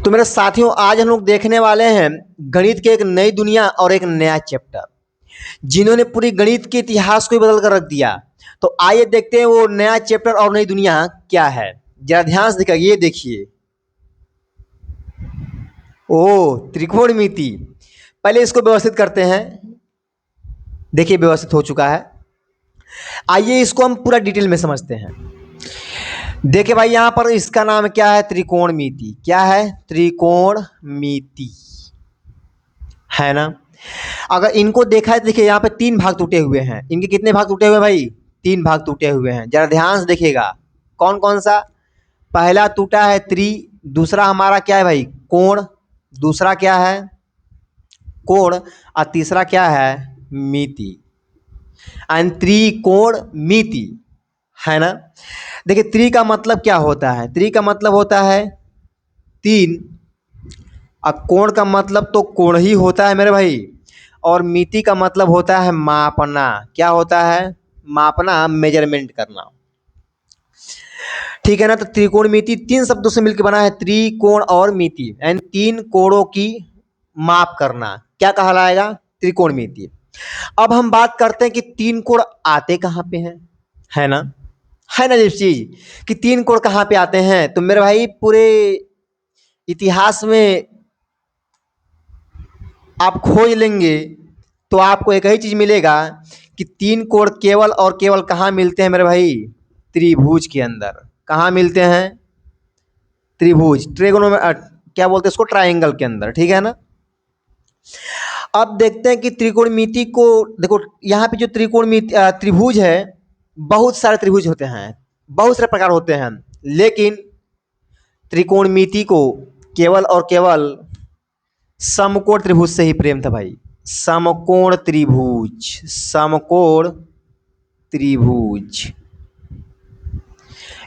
तो मेरे साथियों, आज हम लोग देखने वाले हैं गणित के एक नई दुनिया और एक नया चैप्टर, जिन्होंने पूरी गणित के इतिहास को ही बदल कर रख दिया। तो आइए देखते हैं वो नया चैप्टर और नई दुनिया क्या है। जरा ध्यान से देखिए, ये देखिए। ओ, त्रिकोणमिति। पहले इसको व्यवस्थित करते हैं। देखिए, व्यवस्थित हो चुका है। आइए इसको हम पूरा डिटेल में समझते हैं। देखिए भाई, यहाँ पर इसका नाम क्या है? त्रिकोणमिति। क्या है? त्रिकोणमिति, है ना। अगर इनको देखा है, देखिए यहाँ पे तीन भाग टूटे हुए हैं। इनके कितने भाग टूटे हुए हैं भाई? तीन भाग टूटे हुए हैं। जरा ध्यान से देखिएगा, कौन कौन सा। पहला टूटा है त्रि, दूसरा हमारा क्या है भाई? कोण। दूसरा क्या है? कोण। और तीसरा क्या है? मिति। एंड त्रिकोण मिति, है ना। देखिए, त्रि का मतलब क्या होता है? त्रि का मतलब होता है तीन। अब कोण का मतलब तो कोण ही होता है मेरे भाई। और मिति का मतलब होता है मापना। क्या होता है? मापना, मेजरमेंट करना। ठीक है ना। तो त्रिकोणमिति तीन शब्दों से मिलकर बना है, त्रिकोण और मिति, एंड तीन कोणों की माप करना क्या कहलाएगा? त्रिकोणमिति। अब हम बात करते हैं कि तीन कोण आते कहाँ पे हैं, है ना। है ना जिस चीज कि तीन कोण कहाँ पे आते हैं, तो मेरे भाई पूरे इतिहास में आप खोज लेंगे तो आपको एक ही चीज मिलेगा कि तीन कोण केवल और केवल कहाँ मिलते हैं मेरे भाई? त्रिभुज के अंदर। कहाँ मिलते हैं? त्रिभुज, ट्रेगोनो में क्या बोलते हैं इसको? ट्रायंगल के अंदर। ठीक है ना। अब देखते हैं कि त्रिकोणमिति को देखो। यहाँ पे जो त्रिकोणमिति त्रिभुज है, बहुत सारे त्रिभुज होते हैं, बहुत सारे प्रकार होते हैं, लेकिन त्रिकोणमिति को केवल और केवल समकोण त्रिभुज से ही प्रेम था भाई। समकोण त्रिभुज, समकोण त्रिभुज।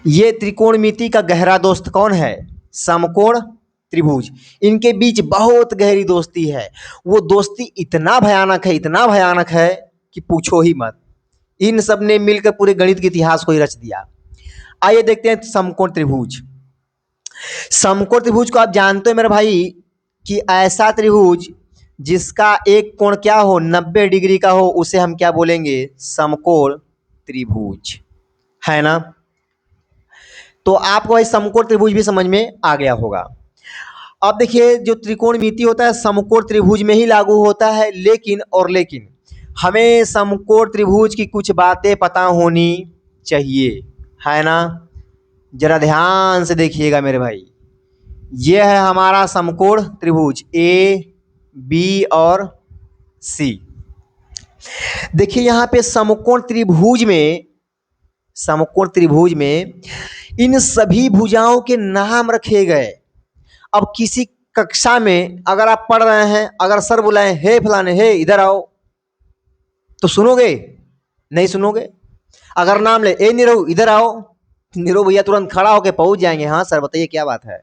ये त्रिकोणमिति का गहरा दोस्त कौन है? समकोण त्रिभुज। इनके बीच बहुत गहरी दोस्ती है। वो दोस्ती इतना भयानक है, इतना भयानक है कि पूछो ही मत। इन सब ने मिलकर पूरे गणित के इतिहास को ही रच दिया। आइए देखते हैं समकोण त्रिभुज। समकोण त्रिभुज को आप जानते हो मेरे भाई कि ऐसा त्रिभुज जिसका एक कोण क्या हो? 90 डिग्री का हो, उसे हम क्या बोलेंगे? समकोण त्रिभुज, है ना। तो आपको भाई समकोण त्रिभुज भी समझ में आ गया होगा। अब देखिए, जो त्रिकोणमिति होता है समकोण त्रिभुज में ही लागू होता है, लेकिन हमें समकोण त्रिभुज की कुछ बातें पता होनी चाहिए, है ना। जरा ध्यान से देखिएगा मेरे भाई। ये है हमारा समकोण त्रिभुज ए, बी और सी। देखिए यहाँ पे समकोण त्रिभुज में इन सभी भुजाओं के नाम रखे गए। अब किसी कक्षा में अगर आप पढ़ रहे हैं, अगर सर बुलाएं, हे फलाने, हे इधर आओ, तो सुनोगे? नहीं सुनोगे। अगर नाम ले, ए नीरव इधर आओ, नीरव भैया तुरंत खड़ा होके पहुंच जाएंगे, हाँ सर बताइए क्या बात है।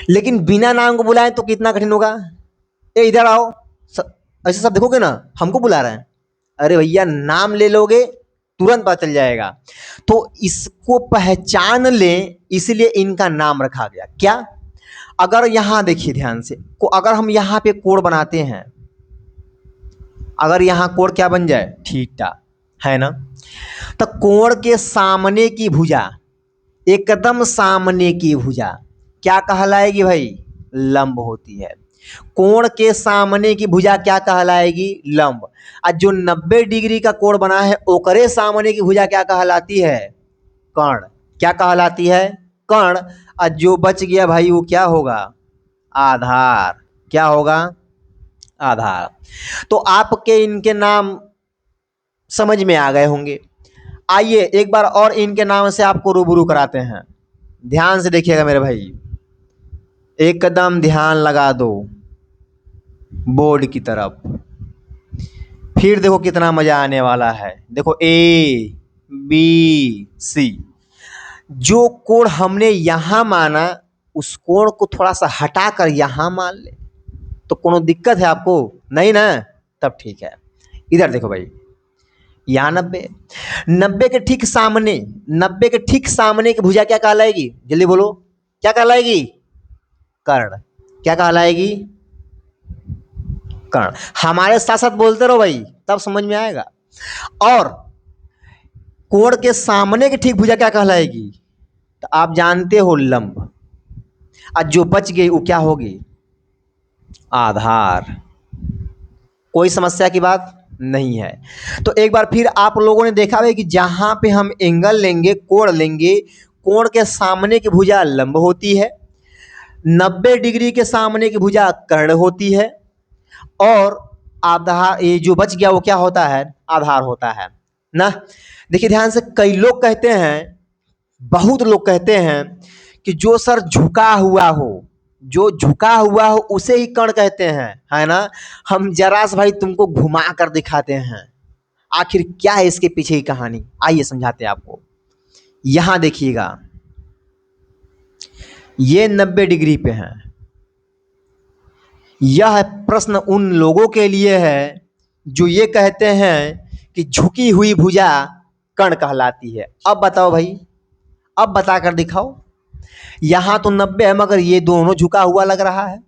लेकिन बिना नाम को बुलाएं तो कितना कठिन होगा। ए इधर आओ, ऐसे सब देखोगे ना, हमको बुला रहे हैं, अरे भैया नाम ले लोगे तुरंत पता चल जाएगा। तो इसको पहचान लें, इसलिए इनका नाम रखा गया। क्या? अगर यहां देखिए ध्यान से, अगर हम यहां पे कोण बनाते हैं, अगर यहां कोण क्या बन जाए? थीटा, है ना। तो कोण के सामने की भुजा, एकदम सामने की भुजा क्या कहलाएगी भाई? लंब होती है। कोण के सामने की भुजा क्या कहलाएगी? लंब। और जो 90 डिग्री का कोण बना है, ओकरे सामने की भुजा क्या कहलाती है? कर्ण। क्या कहलाती है? कर्ण। और जो बच गया भाई वो क्या होगा? आधार। क्या होगा? आधार। तो आपके इनके नाम समझ में आ गए होंगे। आइए एक बार और इनके नाम से आपको रूबरू कराते हैं। ध्यान से देखिएगा मेरे भाई, एकदम ध्यान लगा दो बोर्ड की तरफ। फिर देखो कितना मजा आने वाला है। देखो ए, बी, सी। जो कोण हमने यहां माना, उस कोण को थोड़ा सा हटाकर यहां मान ले तो कोनो दिक्कत है आपको? नहीं ना। तब ठीक है। इधर देखो भाई, यहाँ 90, 90 के ठीक सामने, 90 के ठीक सामने की भुजा क्या कहलाएगी? जल्दी बोलो, क्या कहलाएगी? कर्ण। क्या कहलाएगी? कर्ण। हमारे साथ साथ बोलते रहो भाई, तब समझ में आएगा। और कोण के सामने की ठीक भुजा क्या कहलाएगी? तो आप जानते हो, लंब। और जो बच गई वो क्या होगी? आधार। कोई समस्या की बात नहीं है। तो एक बार फिर आप लोगों ने देखा है कि जहां पे हम एंगल लेंगे, कोण लेंगे, कोण के सामने की भुजा लंब होती है, 90 डिग्री के सामने की भुजा कर्ण होती है, और आधार, ये जो बच गया वो क्या होता है? आधार होता है ना। देखिए ध्यान से, कई लोग कहते हैं, बहुत लोग कहते हैं कि जो सर झुका हुआ हो, जो झुका हुआ हो उसे ही कर्ण कहते हैं, है ना। हम जरा से भाई तुमको घुमा कर दिखाते हैं, आखिर क्या है इसके पीछे की कहानी, आइए समझाते हैं आपको। यहां देखिएगा, ये 90 डिग्री पे है। यह प्रश्न उन लोगों के लिए है जो ये कहते हैं कि झुकी हुई भुजा कर्ण कहलाती है। अब बताओ भाई, अब बता कर दिखाओ। यहां तो 90 है मगर ये दोनों झुका हुआ लग रहा है।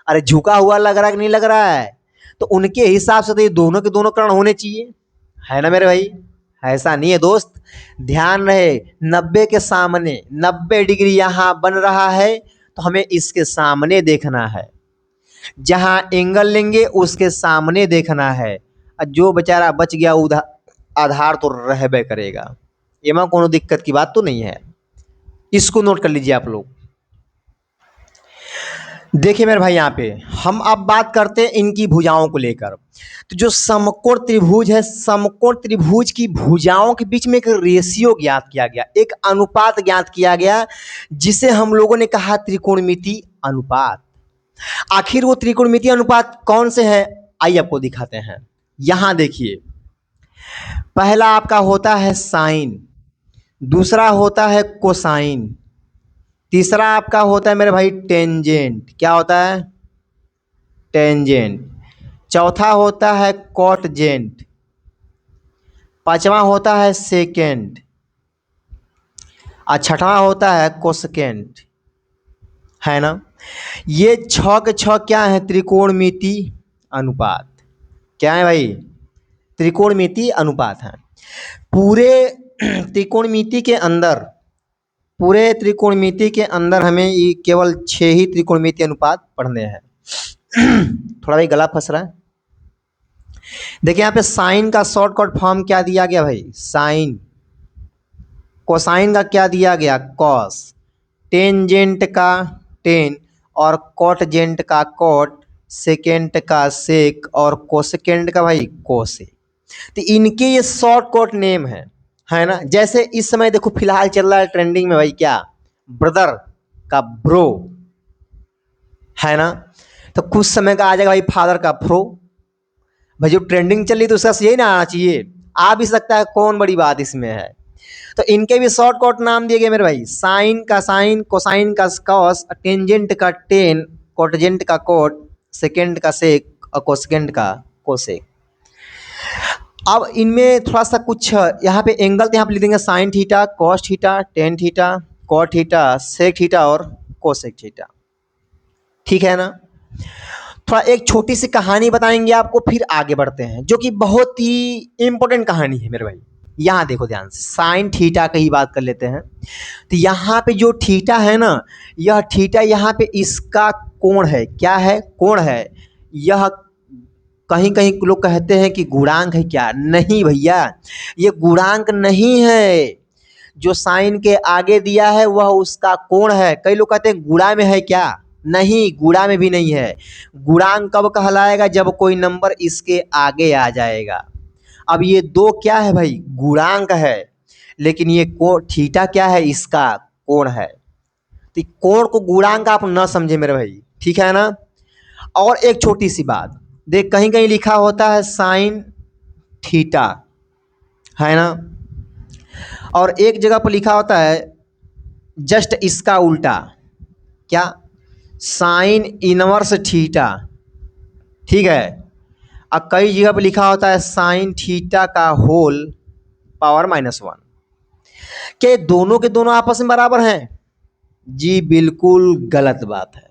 अरे झुका हुआ लग रहा है कि नहीं लग रहा है? तो उनके हिसाब से तो ये दोनों के दोनों कर्ण होने चाहिए, है ना मेरे भाई। ऐसा नहीं है दोस्त, ध्यान रहे, 90 के सामने 90 डिग्री यहां बन रहा है, तो हमें इसके सामने देखना है। जहां एंगल लेंगे उसके सामने देखना है। और जो बेचारा बच गया उधर, आधार तो रहबे करेगा। एमा कोनो दिक्कत की बात तो नहीं है, इसको नोट कर लीजिए आप लोग। देखिए मेरे भाई, यहाँ पे हम अब बात करते हैं इनकी भुजाओं को लेकर। तो जो समकोण त्रिभुज है, समकोण त्रिभुज की भुजाओं के बीच में एक रेशियो ज्ञात किया गया, एक अनुपात ज्ञात किया गया, जिसे हम लोगों ने कहा त्रिकोणमिति अनुपात। आखिर वो त्रिकोणमिति अनुपात कौन से है, आइए आपको दिखाते हैं। यहां देखिए, पहला आपका होता है साइन, दूसरा होता है कोसाइन, तीसरा आपका होता है मेरे भाई टेंजेंट। क्या होता है? टेंजेंट। चौथा होता है कॉटजेंट, पांचवा होता है सेकेंड, और छठवां होता है कोसेकेंट, है ना। ये छह के छह क्या है? त्रिकोणमिति अनुपात। क्या है भाई? त्रिकोणमिति अनुपात है। पूरे त्रिकोणमिति के अंदर, पूरे त्रिकोणमिति के अंदर हमें ये केवल 6 ही त्रिकोणमिति अनुपात पढ़ने हैं। थोड़ा भाई गला फंस रहा है। देखिए यहाँ पे साइन का शॉर्टकट फॉर्म क्या दिया गया भाई? साइन। कोसाइन का क्या दिया गया? कॉस। टेंजेंट का टेन, और कॉटजेंट का कॉट, सेकेंट का सेक, और कोसेकेंट का भाई कोसे। तो इनके ये शॉर्टकट नेम है ना। जैसे इस समय देखो फिलहाल चल रहा है ट्रेंडिंग में भाई, क्या? ब्रदर का ब्रो, है ना। तो कुछ समय का आ जाएगा भाई फादर का फ्रो। भाई जो ट्रेंडिंग चल रही तो उसका यही ना आना चाहिए, आ भी सकता है, कौन बड़ी बात इसमें है। तो इनके भी शॉर्टकट नाम दिए गए मेरे भाई, साइन का साइन, कोसाइन का कॉस, टेंजेंट का टेन, कोटजेंट का कोट, सेकेंड का सेक, और कोसेकेंड का कोसेक। अब इनमें थोड़ा सा कुछ यहाँ पे एंगल, तो यहाँ पे लिख देंगे sine theta, cos theta, tan theta, cot theta, sec theta और कोसेक थीटा। ठीक है ना। थोड़ा एक छोटी सी कहानी बताएंगे आपको, फिर आगे बढ़ते हैं, जो कि बहुत ही इंपॉर्टेंट कहानी है मेरे भाई। यहाँ देखो ध्यान से, साइन थीटा की ही बात कर लेते हैं। तो यहाँ पे जो थीटा है ना, यह थीटा यहाँ पे इसका कोण है। क्या है? कोण है। यह कहीं कहीं लोग कहते हैं कि गुणांक है। क्या? नहीं भैया, ये गुणांक नहीं है। जो साइन के आगे दिया है वह उसका कोण है। कई लोग कहते हैं गुणा में है। क्या? नहीं, गुणा में भी नहीं है। गुणांक कब कहलाएगा? जब कोई नंबर इसके आगे आ जाएगा। अब ये दो क्या है भाई? गुणांक है। लेकिन ये थीटा क्या है? इसका कोण है। तो कोण को गुणांक आप न समझे मेरे भाई, ठीक है ना। और एक छोटी सी बात देख, कहीं कहीं लिखा होता है साइन थीटा, है ना, और एक जगह पर लिखा होता है जस्ट इसका उल्टा। क्या? Sine inverse theta. ठीक है। और कई जगह पर लिखा होता है साइन थीटा का होल पावर -1। क्या दोनों के दोनों आपस में बराबर हैं? जी बिल्कुल गलत बात है।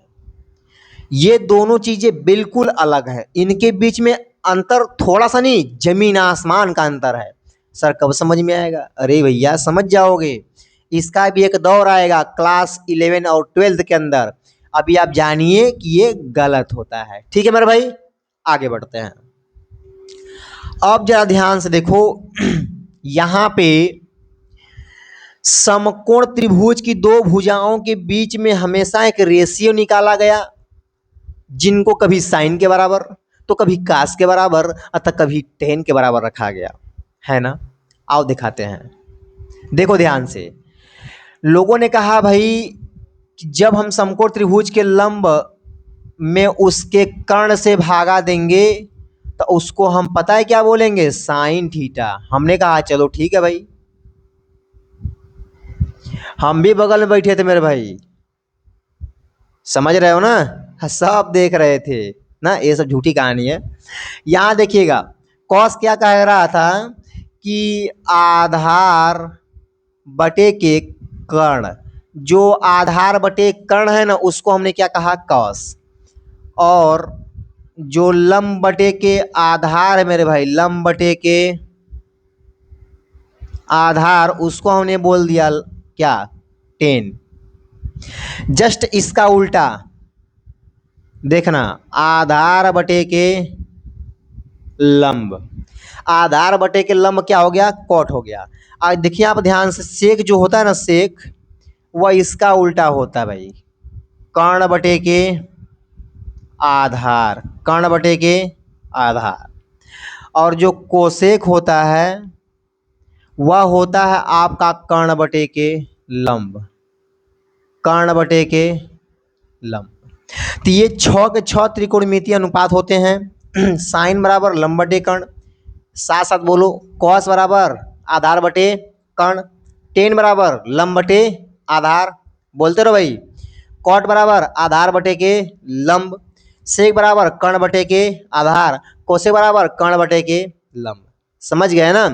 ये दोनों चीजें बिल्कुल अलग है, इनके बीच में अंतर थोड़ा सा नहीं, जमीन आसमान का अंतर है। सर कब समझ में आएगा? अरे भैया समझ जाओगे, इसका भी एक दौर आएगा क्लास 11 और 12 के अंदर। अभी आप जानिए कि ये गलत होता है। ठीक है मेरे भाई, आगे बढ़ते हैं। अब जरा ध्यान से देखो यहाँ पे समकोण त्रिभुज की दो भुजाओं के बीच में हमेशा एक रेशियो निकाला गया, जिनको कभी साइन के बराबर, तो कभी कास के बराबर, अतः कभी टेन के बराबर रखा गया है ना। आओ दिखाते हैं, देखो ध्यान से। लोगों ने कहा भाई कि जब हम समकोण त्रिभुज के लंब में उसके कर्ण से भागा देंगे तो उसको हम पता है क्या बोलेंगे, साइन थीटा। हमने कहा चलो ठीक है भाई, हम भी बगल में बैठे थे मेरे भाई, समझ रहे हो ना, सब देख रहे थे ना, ये सब झूठी कहानी है। यहाँ देखिएगा, कॉस क्या कह रहा था कि आधार बटे के कर्ण, जो आधार बटे कर्ण है ना उसको हमने क्या कहा, कॉस। और जो लंब बटे के आधार है मेरे भाई, लंब बटे के आधार, उसको हमने बोल दिया क्या, टेन। जस्ट इसका उल्टा देखना, आधार बटे के लंब, आधार बटे के लंब क्या हो गया, कॉट हो गया। आज देखिए आप ध्यान से, सेक जो होता है ना, सेक वह इसका उल्टा होता है भाई, कर्ण बटे के आधार, कर्ण बटे के आधार। और जो कोसेक होता है वह होता है आपका कर्ण बटे के लंब, कर्ण बटे के लंब। तो ये 6 के 6 त्रिकोणमितीय अनुपात होते हैं। साइन बराबर लंब बटे कर्ण, साथ साथ बोलो, कॉस बराबर आधार बटे कर्ण, टेन बराबर लंब बटे आधार, बोलते रहो भाई, कॉट बराबर आधार बटे के लंब, सेक बराबर कर्ण बटे के आधार, कोसे बराबर कर्ण बटे के लंब। समझ गए ना?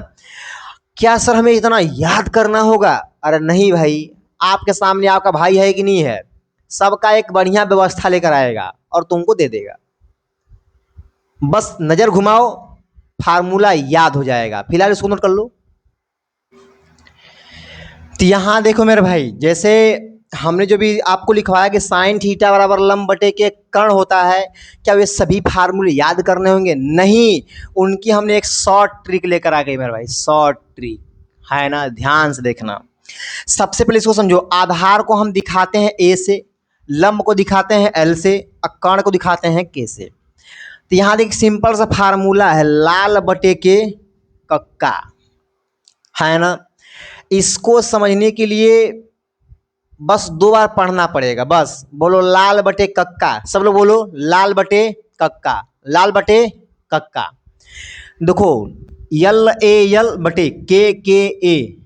क्या सर हमें इतना याद करना होगा? अरे नहीं भाई, आपके सामने आपका भाई है कि नहीं है, सबका एक बढ़िया व्यवस्था लेकर आएगा और तुमको दे देगा। बस नजर घुमाओ, फार्मूला याद हो जाएगा। फिलहाल इसको नोट कर लो। तो यहाँ देखो मेरे भाई, जैसे हमने जो भी आपको लिखवाया कि साइन थीटा बराबर लंब बटे के कर्ण होता है, क्या वे सभी फार्मूले याद करने होंगे? नहीं, उनकी हमने एक शॉर्ट ट्रिक लेकर आ गई मेरे भाई, शॉर्ट ट्रिक है ना, ध्यान से देखना। सबसे पहले इसको समझो, आधार को हम दिखाते हैं ए से, लंब को दिखाते हैं एल से, और कर्ण को दिखाते हैं के से। तो यहाँ देख सिंपल सा फार्मूला है, लाल बटे के कक्का, है ना। इसको समझने के लिए बस 2 बार पढ़ना पड़ेगा, बस बोलो लाल बटे कक्का, सब लोग बोलो लाल बटे कक्का, लाल बटे कक्का। देखो यल ए यल बटे के ए,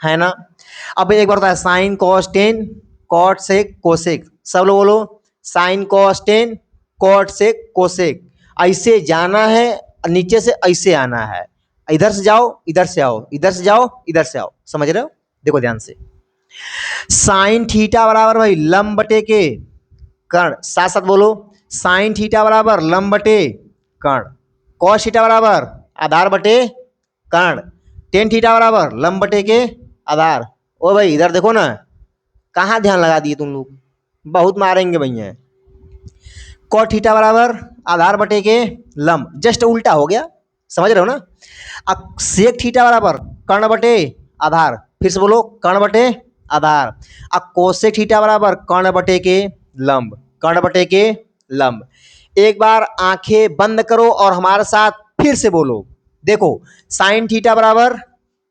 है ना। अब एक बार होता है sine cos tan cot sec cosec, सब लोग बोलो sine cos tan cot sec cosec. ऐसे जाना है, नीचे से ऐसे आना है, इधर से जाओ इधर से आओ, इधर से जाओ इधर से आओ, समझ रहे हो? देखो ध्यान से, साइन थीटा बराबर भाई लंब बटे के कर्ण, साथ साथ बोलो साइन थीटा बराबर लंब बटे कर्ण, कॉस थीटा बराबर आधार बटे कर्ण, टेन थीटा बराबर लंब बटे के आधार। ओ भाई इधर देखो ना, कहाँ ध्यान लगा दिए तुम लोग, बहुत मारेंगे भैया। कॉट थीटा बराबर आधार बटे के लंब, जस्ट उल्टा हो गया, समझ रहे हो ना। अब सेक थीटा बराबर कर्ण बटे आधार, फिर से बोलो कर्ण बटे आधार। अब कोसेक थीटा बराबर कर्ण बटे के लंब, कर्ण बटे के लंब। एक बार आंखें बंद करो और हमारे साथ फिर से बोलो, देखो साइन थीटा बराबर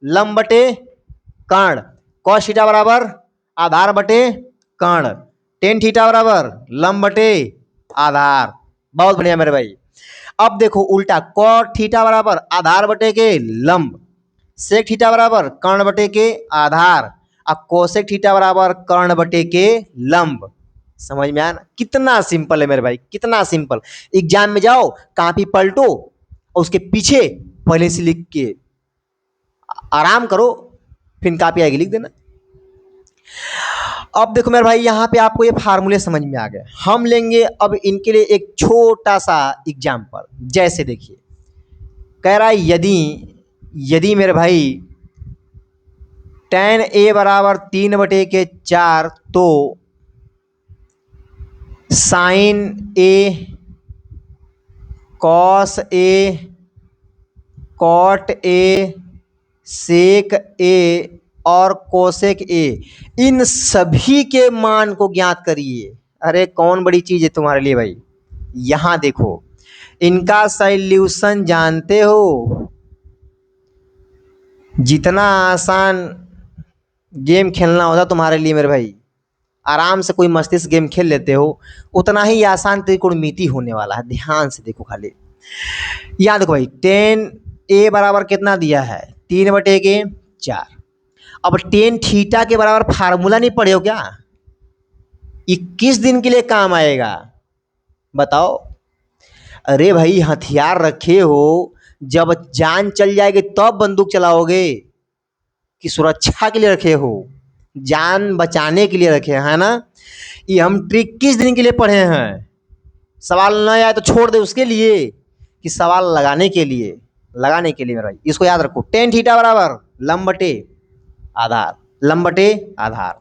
लंब बटे कर्ण, कॉस थीटा बराबर आधार बटे कर्ण, टेन थीटा बराबर लंब बटे आधार। बहुत बढ़िया मेरे भाई। अब देखो उल्टा, कॉट थीटा बराबर आधार बटे के लंब, सेक थीटा बराबर कर्ण बटे के आधार, और कोसेक थीटा बराबर कर्ण बटे के लंब। समझ में आया ना? कितना सिंपल है मेरे भाई, कितना सिंपल। एग्जाम में जाओ, कॉपी पलटो और उसके पीछे पहले से लिख के आराम करो, फिर कॉपी आएगी लिख देना। अब देखो मेरे भाई, यहाँ पे आपको ये फार्मूले समझ में आ गए। हम लेंगे अब इनके लिए एक छोटा सा एग्जाम्पल। जैसे देखिए, कह रहा है यदि यदि मेरे भाई tan a बराबर 3/4 तो sine a, cos a, cot a, sec a और कोसेक a, इन सभी के मान को ज्ञात करिए। अरे कौन बड़ी चीज है तुम्हारे लिए भाई। यहां देखो, इनका सॉल्यूशन जानते हो। जितना आसान गेम खेलना होता तुम्हारे लिए मेरे भाई, आराम से कोई मस्ती गेम खेल लेते हो, उतना ही आसान त्रिकोणमिति होने वाला है। ध्यान से देखो खाली। यहाँ देखो भाई, tan a बराबर कितना दिया है, 3/4। अब tan थीटा के बराबर फार्मूला नहीं पढ़े हो क्या? 21 दिन के लिए काम आएगा, बताओ। अरे भाई हथियार रखे हो, जब जान चल जाएगी तब बंदूक चलाओगे कि सुरक्षा के लिए रखे हो? जान बचाने के लिए रखे हैं ना। ये हम ट्रिक किस दिन के लिए पढ़े हैं? सवाल न आए तो छोड़ दे उसके लिए, कि सवाल लगाने के लिए, लगाने के लिए मेरा भाई। इसको याद रखो, tan थीटा बराबर लंब बटे आधार, लंब बटे आधार।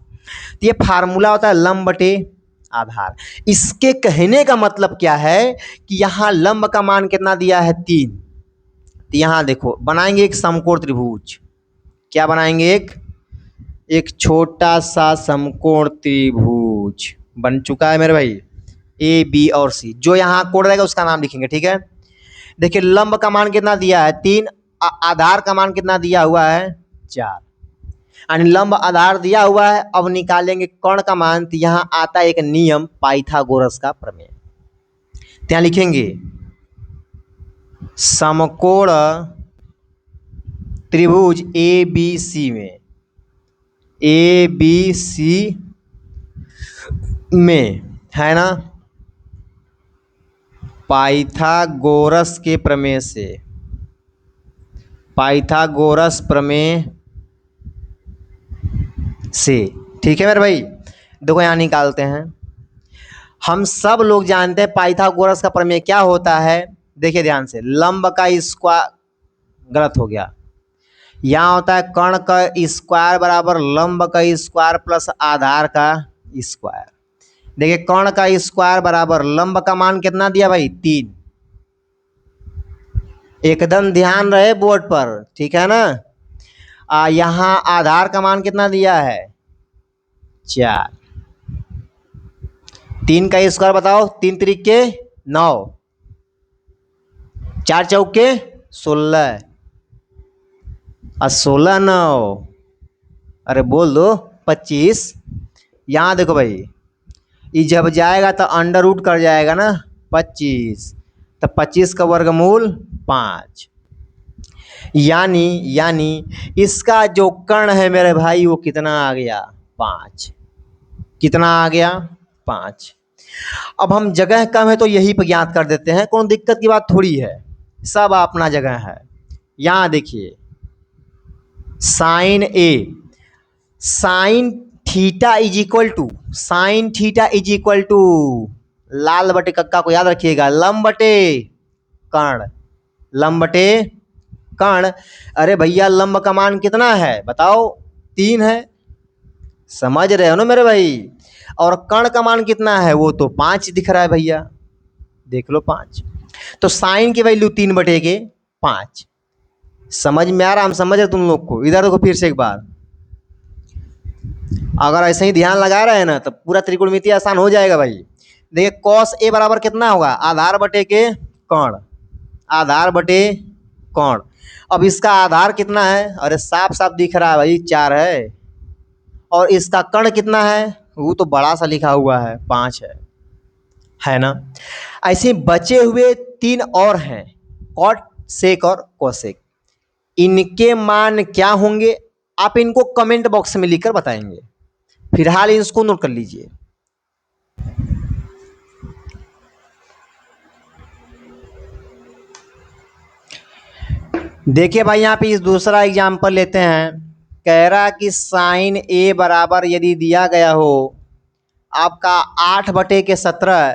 तो ये फार्मूला होता है लंब बटे आधार। इसके कहने का मतलब क्या है कि यहाँ लंब का मान कितना दिया है, 3। तो यहाँ देखो, बनाएंगे एक समकोण त्रिभुज। क्या बनाएंगे? एक छोटा सा समकोण त्रिभुज बन चुका है मेरे भाई, ए बी और सी। जो यहाँ कोड रहेगा उसका नाम लिखेंगे, ठीक है। देखिए लंब का मान कितना दिया है, 3। आधार का मान कितना दिया हुआ है, 4। यानी लंब आधार दिया हुआ है। अब निकालेंगे कर्ण का मान। तो यहाँ आता है एक नियम, पाइथागोरस का प्रमेय। यहाँ लिखेंगे समकोण त्रिभुज ए बी सी में, ए बी सी में है ना, पाइथागोरस के प्रमेय से, पाइथागोरस प्रमेय से, ठीक है मेरे भाई। देखो यहाँ निकालते हैं। हम सब लोग जानते हैं पाइथागोरस का प्रमेय क्या होता है। देखिए ध्यान से, लंब का स्क्वायर, गलत हो गया। यहाँ होता है कर्ण का स्क्वायर बराबर लंब का स्क्वायर प्लस आधार का स्क्वायर। देखिए कर्ण का स्क्वायर बराबर लंब का मान कितना दिया भाई, 3। एकदम ध्यान रहे बोर्ड पर, ठीक है ना। यहाँ आधार का मान कितना दिया है, 4। 3 का स्क्वायर बताओ, 3 त्रिके 9, 4 चौके 16 और 16 9, अरे बोल दो 25। यहाँ देखो भाई, ये जब जाएगा तो अंडर रूट कर जाएगा ना 25, तो 25 का वर्गमूल 5। यानी इसका जो कर्ण है मेरे भाई वो कितना आ गया, 5। कितना आ गया, 5। अब हम जगह कम है तो यही पर ज्ञात कर देते हैं, कौन दिक्कत की बात थोड़ी है, सब अपना जगह है। यहाँ देखिए sine a, sine theta is equal to, sine theta is equal to, लाल बटे कक्का को याद रखिएगा, लंब बटे कर्ण, लंब बटे कर्ण। अरे भैया लंब का मान कितना है बताओ, 3 है, समझ रहे हो ना मेरे भाई। और कर्ण का मान कितना है, वो तो 5 दिख रहा है भैया, देख लो 5। तो साइन की वैल्यू 3/5। समझ में आ रहा, हम समझ रहे तुम लोग को। इधर देखो फिर से एक बार, अगर ऐसे ही ध्यान लगा रहे हैं ना तो पूरा त्रिकोणमिति आसान हो जाएगा भाई। देखिए कॉस ए बराबर कितना होगा, आधार बटे के कर्ण, आधार बटे कर्ण। अब इसका आधार कितना है, अरे साफ साफ दिख रहा है भाई, 4 है। और इसका कर्ण कितना है, वो तो बड़ा सा लिखा हुआ है, 5 है ना। ऐसे बचे हुए 3 और हैं, कॉट, सेक और कोसेक। इनके मान क्या होंगे आप इनको कमेंट बॉक्स में लिखकर बताएंगे। फिलहाल इसको नोट कर लीजिए। देखिए भाई यहाँ पे इस दूसरा एग्जाम्पल लेते हैं। कह रहा कि साइन ए बराबर यदि दिया गया हो आपका 8/17,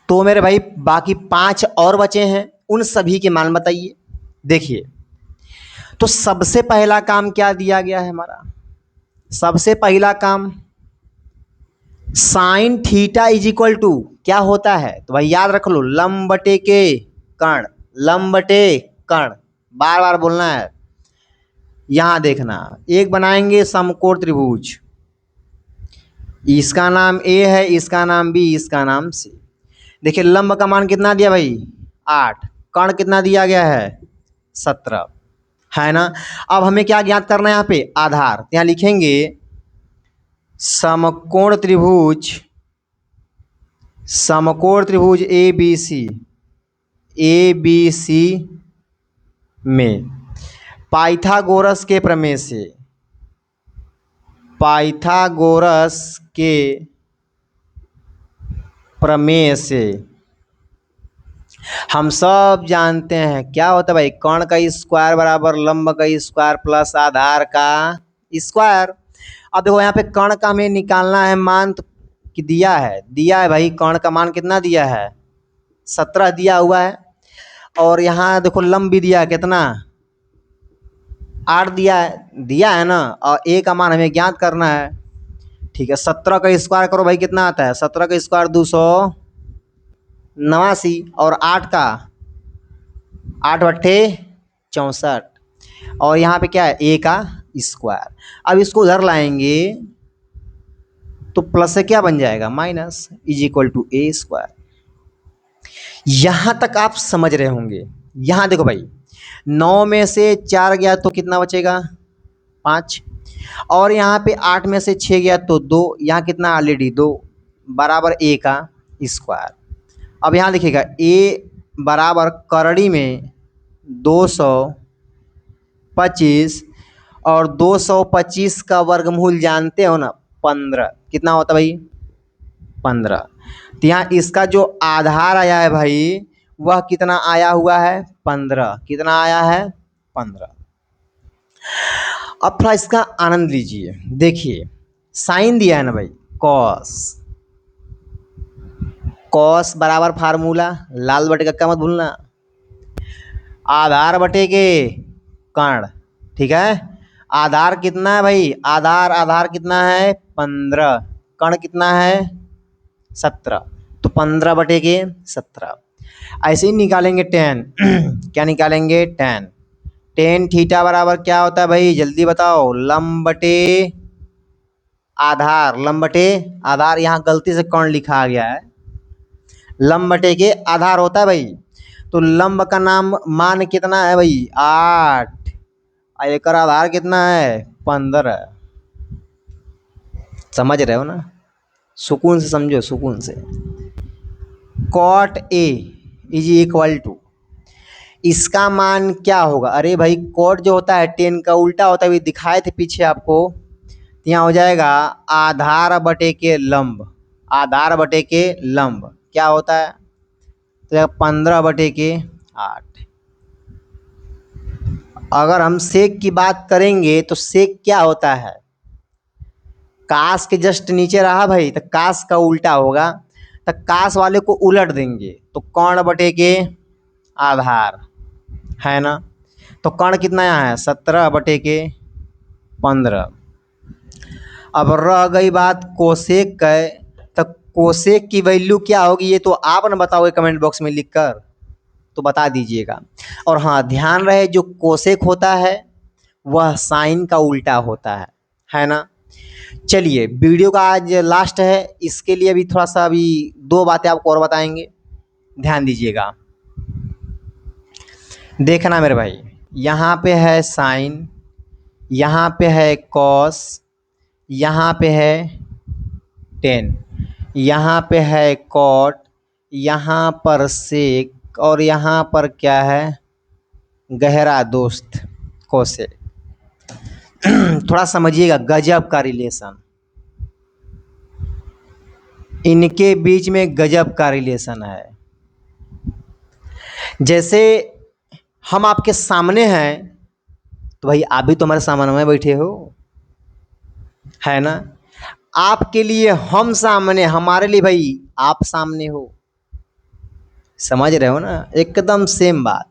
तो मेरे भाई बाकी 5 और बचे हैं, उन सभी के मान बताइए। देखिए, तो सबसे पहला काम क्या दिया गया है हमारा, सबसे पहला काम sine theta is equal to क्या होता है, तो भाई याद रख लो, लंब बटे के कर्ण, लंब बटे कर्ण, बार बार बोलना है। यहां देखना, एक बनाएंगे समकोण त्रिभुज, इसका नाम ए है, इसका नाम बी, इसका नाम सी। देखिए लंब का मान कितना दिया भाई 8, कर्ण कितना दिया गया है 17, है ना। अब हमें क्या ज्ञात करना है यहाँ पे आधार, तो यहाँ लिखेंगे समकोण त्रिभुज, समकोण त्रिभुज ए बी सी में पाइथागोरस के प्रमेय से, पाइथागोरस के प्रमेय से हम सब जानते हैं क्या होता है भाई, कर्ण का स्क्वायर बराबर लंब का स्क्वायर प्लस आधार का स्क्वायर। अब देखो यहाँ पे कर्ण का हमें निकालना है मान, तो कि दिया है भाई, कर्ण का मान कितना दिया है 17 दिया हुआ है, और यहाँ देखो लंब भी दिया है कितना 8 दिया है ना, और ए का मान हमें ज्ञात करना है। ठीक है, 17 का स्क्वायर करो भाई कितना आता है, 17 का स्क्वायर 289, और 8 का 8/64, और यहाँ पे क्या है ए का स्क्वायर। अब इसको उधर लाएंगे तो प्लस से क्या बन जाएगा minus, is equal to a square. यहां तक आप समझ रहे होंगे। यहां देखो भाई 9 में से 4 गया तो कितना बचेगा 5, और यहाँ पे 8 में से 6 गया तो 2, यहाँ कितना ऑलरेडी 2 बराबर ए का स्क्वायर। अब यहाँ लिखिएगा ए बराबर करड़ी में 225, और 225 का वर्गमूल जानते हो ना 15, कितना होता भाई 15। तो यहाँ इसका जो आधार आया है भाई वह कितना आया हुआ है 15, कितना आया है 15। अब थोड़ा इसका आनंद लीजिए, देखिए साइन दिया है ना भाई, कॉस, कॉस बराबर फार्मूला लाल बटे का मत भूलना, आधार बटे के कर्ण, ठीक है। आधार कितना है भाई, आधार कितना है 15, कर्ण कितना है 17, तो 15/17। ऐसे ही निकालेंगे tan क्या निकालेंगे tan थीटा बराबर क्या होता है भाई जल्दी बताओ, लंब बटे आधार, लंब बटे आधार, यहाँ गलती से कर्ण लिखा गया है, लंब बटे के आधार होता है भाई। तो लंब का नाम मान कितना है भाई 8, और एक आधार कितना है 15। समझ रहे हो ना, सुकून से समझो, सुकून से। Cot a is equal to, इसका मान क्या होगा, अरे भाई कॉट जो होता है tan का उल्टा होता है, दिखाए थे पीछे आपको, यहाँ हो जाएगा आधार बटे के लंब, आधार बटे के लंब क्या होता है तो 15/8। अगर हम सेक की बात करेंगे तो सेक क्या होता है, कास के जस्ट नीचे रहा भाई तो कास का उल्टा होगा, तो कास वाले को उलट देंगे तो कर्ण बटे के आधार, है ना। तो कर्ण कितना यहाँ है 17/15। अब रह गई बात कोसेक का, तो कोसेक की वैल्यू क्या होगी ये तो आप न बताओगे कमेंट बॉक्स में लिखकर, तो बता दीजिएगा। और हाँ ध्यान रहे जो कोसेक होता है वह साइन का उल्टा होता है ना। चलिए वीडियो का आज लास्ट है, इसके लिए भी थोड़ा सा अभी 2 बातें आपको और बताएंगे, ध्यान दीजिएगा। देखना मेरे भाई, यहाँ पे है साइन, यहाँ पे है कॉस, यहाँ पे है tan, यहाँ पे है कॉट, यहाँ पर सेक, और यहाँ पर क्या है गहरा दोस्त कोसेक। थोड़ा समझिएगा गजब का रिलेशन, इनके बीच में गजब का रिलेशन है। जैसे हम आपके सामने हैं तो भाई आप भी तो हमारे सामने में बैठे हो, है ना। आपके लिए हम सामने, हमारे लिए भाई आप सामने हो। समझ रहे हो ना, एकदम सेम बात।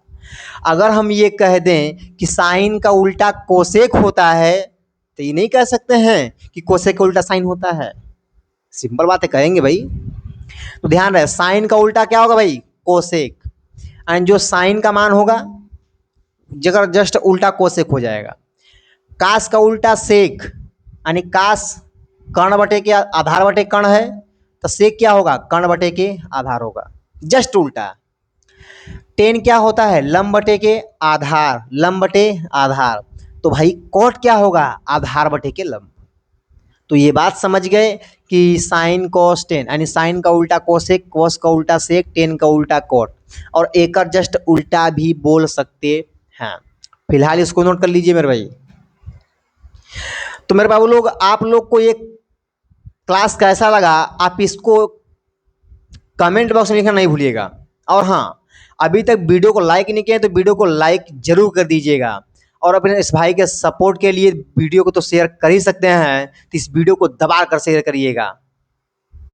अगर हम ये कह दें कि साइन का उल्टा कोसेक होता है, तो ये नहीं कह सकते हैं कि कोसेक का उल्टा साइन होता है। सिंपल बात है, कहेंगे भाई। तो ध्यान रहे, साइन का उल्टा क्या होगा भाई, कोसेक। एंड जो साइन का मान होगा, जगह जस्ट उल्टा कोसेक हो जाएगा। कास का उल्टा सेक, यानी कास कर्ण बटे के आधार बटे कर्ण है, तो सेक क्या होगा, कर्ण बटे के आधार होगा, जस्ट उल्टा। टेन क्या होता है, लंब बटे के आधार, लंब बटे आधार। तो भाई कॉट क्या होगा, आधार बटे के लंब। तो ये बात समझ गए कि साइन कॉस टेन, यानी साइन का उल्टा कोसेक, कॉस का उल्टा सेक, टेन का उल्टा कॉट, और एक जस्ट उल्टा भी बोल सकते हैं। फिलहाल इसको नोट कर लीजिए मेरे भाई। तो मेरे बाबू लोग, आप लोग को ये क्लास कैसा लगा, आप इसको कमेंट बॉक्स में लिखना नहीं भूलिएगा। और हाँ, अभी तक वीडियो को लाइक नहीं किया तो वीडियो को लाइक जरूर कर दीजिएगा। और अपने इस भाई के सपोर्ट के लिए वीडियो को तो शेयर कर ही सकते हैं, तो इस वीडियो को दबा कर शेयर करिएगा।